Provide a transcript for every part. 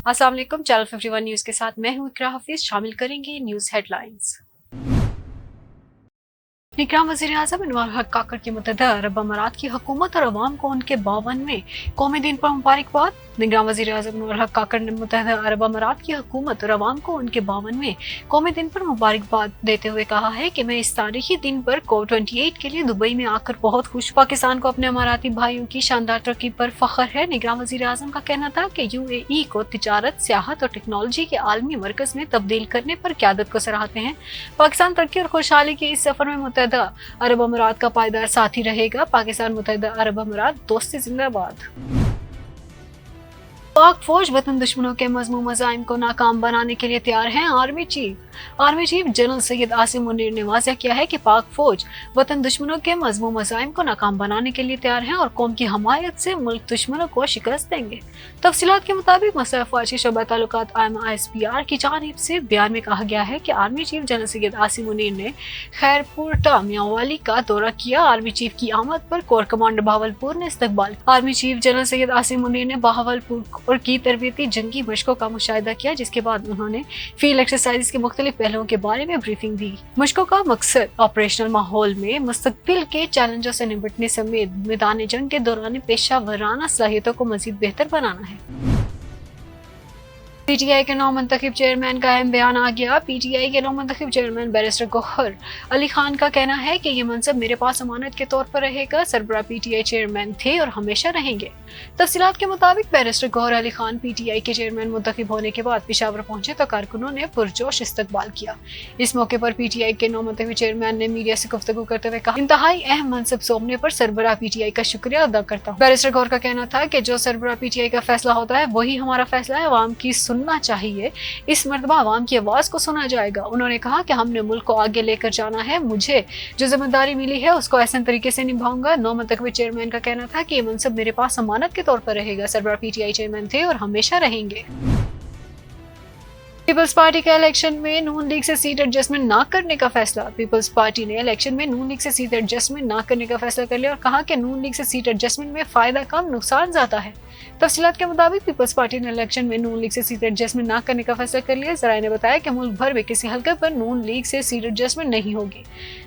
अस्सलाम वालेकुम। Channel 51 news के साथ मैं हूं इकरा हफीज। शामिल करेंगे न्यूज हेडलाइंस। निगरान वज़ीर-ए-आज़म अनवर हक काकड़ की मुत्तहदा अरब अमारात की हुकूमत और अवाम को उनके 52वें कौमी दिन पर मुबारकबाद। निगरान वज़ीर-ए-आज़म अनवर हक काकड़ ने मुत्तहदा अरब अमारात की हुकूमत और अवाम को उनके 52वें कौमी दिन पर मुबारकबाद देते हुए कहा है कि मैं इस तारीखी दिन पर COP28 के लिए दुबई में आकर बहुत खुश। पाकिस्तान को अपने अमाराती भाइयों की शानदार तरक्की पर फख्र है। निगरान वज़ीर-ए-आज़म का कहना था कि UAE को तिजारत, सियाहत और टेक्नोलॉजी के आलमी मरकज में तब्दील करने पर क़यादत को सराहते हैं। पाकिस्तान तरक्की और खुशहाली के इस सफर में मुत्तहदा अरब अमारात का पायदार साथी रहेगा। पाकिस्तान मुत्तहदा अरब अमारात दोस्ती जिंदाबाद। पाक फौज वतन दुश्मनों के मज़मूम मज़ाइम को नाकाम बनाने के लिए तैयार है। Army chief general Syed Asim Munir ने वाज़ेह किया है कि पाक फौज वतन दुश्मनों के मज़मूम मज़ाइम को नाकाम बनाने के लिए तैयार है और कौम की हमायत से मुल्क दुश्मनों को शिकस्त देंगे। तफसीलात के मुताबिक मसला अफ़वाज की शोबा ताल्लुकात ISPR की जानिब से बयान में कहा गया है कि army chief general Syed Asim Munir ने खैरपुर मियांवाली का दौरा किया। आर्मी चीफ की आमद पर कोर कमांडर बहावलपुर ने इस्तकबाल। Army chief general Syed Asim Munir ने बहावलपुर की तरबीती जंगी मशकों का मुशाहिदा किया, जिसके बाद उन्होंने फील्ड एक्सरसाइज के मुख्तलिफ पहलुओं के बारे में ब्रीफिंग दी। मशकों का मकसद ऑपरेशनल माहौल में मुस्तकबिल के चैलेंजों से निपटने समेत मैदान जंग के दौरान पेशा वराना सलाहियतों को मजीद बेहतर बनाना है। PTI के नौ मुंतखब चेयरमैन का अहम बयान आ गया। PTI के नौ मुंतखब चेयरमैन बैरिस्टर गौहर अली खान का कहना है कि ये मनसब मेरे पास अमानत के तौर पर रहेगा। सरबराह PTI चेयरमैन थे और हमेशा रहेंगे। तफसीलात के मुताबिक बैरिस्टर गौहर अली खान PTI के चेयरमैन मुंतखब होने के बाद पेशावर पहुंचे तो कारकुनों ने पुरजोश इस्तकबाल किया। इस मौके पर PTI के नौ मुंतखब चेयरमैन ने मीडिया से गुफ्तगू करते हुए कहा, इंतहाई अहम मनसब सौंपने पर सरबराह PTI का शुक्रिया अदा करता हूँ। बैरिस्टर गौहर का कहना था कि जो सरबराह PTI का फैसला होता है वही हमारा फैसला है। अवाम की सुनना चाहिए, इस मर्तबा आवाम की आवाज को सुना जाएगा। उन्होंने कहा कि हमने मुल्क को आगे लेकर जाना है, मुझे जो जिम्मेदारी मिली है उसको ऐसे तरीके से निभाऊंगा। नौ मुंतखब चेयरमैन का कहना था कि ये मनसब मेरे पास अमानत के तौर पर रहेगा। सरबराह PTI चेयरमैन थे और हमेशा रहेंगे। पीपल्स पार्टी का इलेक्शन में नून लीग से सीट एडजस्टमेंट ना करने का फैसला। पीपल्स पार्टी ने इलेक्शन में नून लीग से सीट एडजस्टमेंट ना करने का फैसला कर लिया और कहा कि नून लीग से सीट एडजस्टमेंट में फायदा कम नुकसान ज्यादा है। तफसीलात के मुताबिक पीपल्स पार्टी ने इलेक्शन में नून लीग से सीट एडजस्टमेंट ना करने का फैसला कर लिया। जराये ने बताया कि मुल्क भर में किसी हल्के पर नून लीग से सीट एडजस्टमेंट नहीं होगी।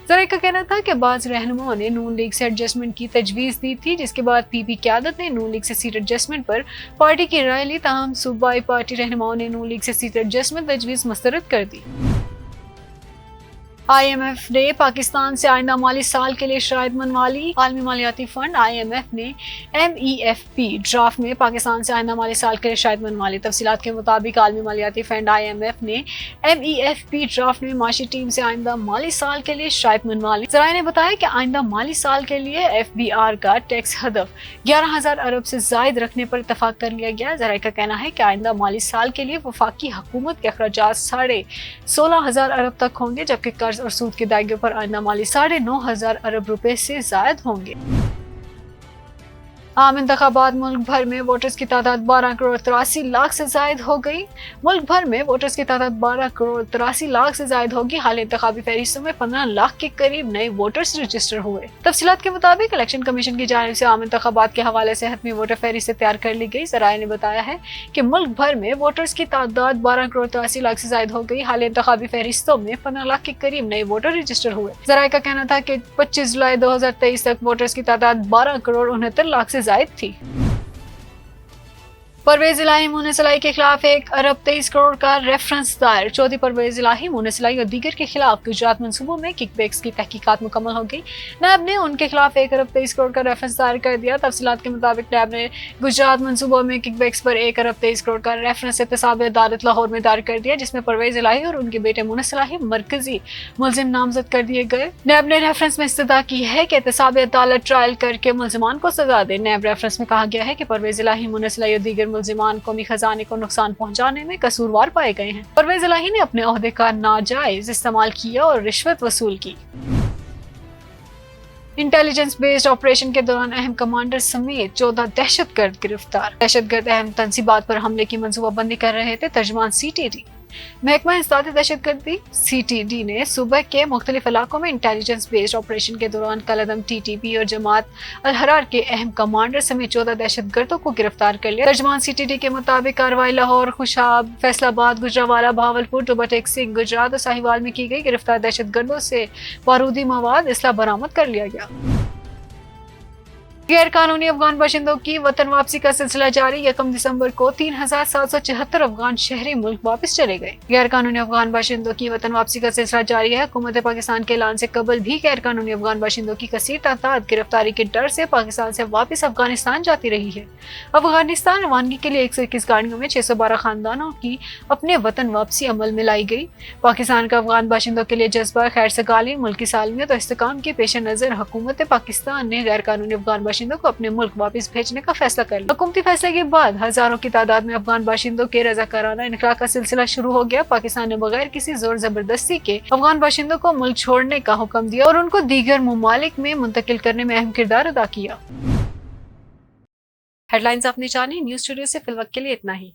जराये का कहना था कि बाज़ रहनुमाओं ने नून लीग से एडजस्टमेंट की तजवीज़ दी थी, जिसके बाद PP क़यादत ने नून लीग से सीट एडजस्टमेंट पर पार्टी की राय ली। ताहम सूबाई पार्टी रहनुमाओं ने नून लीग से सीट एडजस्टमेंट तजवीज़ मुस्तरद कर दी। IMF ने पाकिस्तान से आइंदा माली साल के लिए शराइत मनवा ली। आलमी मालियाती फंड IMF ने MEFP ड्राफ्ट में पाकिस्तान से आइंदा माली साल के लिए शराइत मनवा ली। तफसीलात के मुताबिक आलमी मालियाती फंड IMF ने MEFP ड्राफ्ट में माशी टीम से आइंदा माली साल के लिए शराइत मनवा ली। जराये ने बताया कि आइंदा माली साल के लिए FBR का टैक्स हदफ 11,000 अरब से जायद रखने पर इतफाक कर लिया गया। जराये का कहना है कि आइंदा माली साल के लिए वफाकी हुकूमत के अखराजात 16,500 अरब तक होंगे, जबकि कर्ज और सूद के दायरे पर आइंदा माली 9,500 अरब रुपए से जायद होंगे। आम इंतखाबात मुल्क भर में वोटर्स की तादाद 12 करोड़ 83 लाख से जायद हो गई। मुल्क भर में वोटर्स की तादाद 12 करोड़ 83 लाख से जायद होगी। हाल इंतखाबी फहरिस्तों में 15 लाख के करीब नए वोटर्स रजिस्टर हुए। तफसीलात के मुताबिक इलेक्शन कमीशन की जानिब से आम इंतखाबात के हवाले से हतमी वोटर फहरिस्त तैयार कर ली गई। जराये ने बताया है कि मुल्क भर में वोटर्स की तादाद 12 करोड़ 83 लाख से जायद हो गई। हाल इंतखाबी फहरिस्तों में 15 लाख के करीब नए वोटर रजिस्टर हुए। जराये का कहना था कि 25 जुलाई 2023 तक वोटर्स की तादाद 12 करोड़ 69 लाख से जायद थी। परवेज इलाही मुन्ने सलाई के खिलाफ 1 अरब 23 करोड़ का रेफरेंस दायर। चौधरी परवेज इलाही, मुन्ने सलाई और दीगर के खिलाफ गुजरात मंसूबों में किकबैक्स की तहकीकात मुकम्मल हो गई। नैब ने उनके खिलाफ 1 अरब 23 करोड़ का रेफरेंस दायर कर दिया। तफसीलात के मुताबिक नैब ने गुजरात मंसूबों में किकबैक्स पर 1 अरब 23 करोड़ का रेफरेंस एहतसाब अदालत लाहौर में दायर कर दिया, जिसमें परवेज इलाही और उनके बेटे मुन्ने सलाई मरकजी मुलजिम नामजद कर दिए गए। नैब ने रेफरेंस में इस्तदा की है कि एहतसाब अदालत ट्रायल करके मुलजिमान को सजा दे। नैब रेफरेंस में कहा गया है कि परवेज इलाही, मुन्ने सलाई और दीगर मुलजिमान कौमी खजाने को नुकसान पहुंचाने में कसूरवार पाए गए हैं। परवेज इलाही ने अपने ओहदे का नाजायज इस्तेमाल किया और रिश्वत वसूल की। इंटेलिजेंस बेस्ड ऑपरेशन के दौरान अहम कमांडर समेत 14 दहशतगर्द गिरफ्तार। दहशतगर्द अहम तंसीबात पर हमले की मंसूबाबंदी कर रहे थे। तर्जुमान CTT। محکمہ انسداد دہشت گردی CTD نے صوبہ کے مختلف علاقوں میں انٹیلیجنس بیسڈ آپریشن کے دوران کالعدم TTP اور جماعت الحرار کے اہم کمانڈر سمیت 14 دہشت گردوں کو گرفتار کر لیا۔ ترجمان CTD کے مطابق کارروائی لاہور، خوشاب، فیصل آباد، گجرانوالہ، بہاولپور، ڈوبا سنگھ، گجرات اور ساہیوال میں کی گئی۔ گرفتار دہشت گردوں سے بارودی مواد، اسلحہ برآمد کر لیا گیا۔ غیر قانونی افغان باشندوں کی وطن واپسی کا سلسلہ جاری۔ 1 دسمبر کو 3774 افغان شہری ملک واپس چلے گئے۔ غیر قانونی افغان باشندوں کی وطن واپسی کا سلسلہ جاری ہے۔ حکومت پاکستان کے اعلان سے قبل بھی غیر قانونی افغان باشندوں کی کثیر تعداد گرفتاری کے ڈر سے پاکستان سے واپس افغانستان جاتی رہی ہے۔ افغانستان روانگی کے لیے 121 گاڑیوں میں 612 خاندانوں کی اپنے وطن واپسی عمل میں لائی گئی۔ پاکستان کا افغان باشندوں کے لیے جذبہ خیر سگالی، ملکی سالمیت اور استحکام کے پیش نظر حکومت پاکستان نے غیر قانونی افغان باشندوں کو اپنے ملک واپس بھیجنے کا فیصلہ کر لیا۔ حکومتی فیصلے کے بعد ہزاروں کی تعداد میں افغان باشندوں کے رضاکارانہ انخلاء کا سلسلہ شروع ہو گیا۔ پاکستان نے بغیر کسی زور زبردستی کے افغان باشندوں کو ملک چھوڑنے کا حکم دیا اور ان کو دیگر ممالک میں منتقل کرنے میں اہم کردار ادا کیا۔ ہیڈ لائنز آپ نے جانی، نیوز اسٹوڈیو سے فی الوقت کے لیے اتنا ہی۔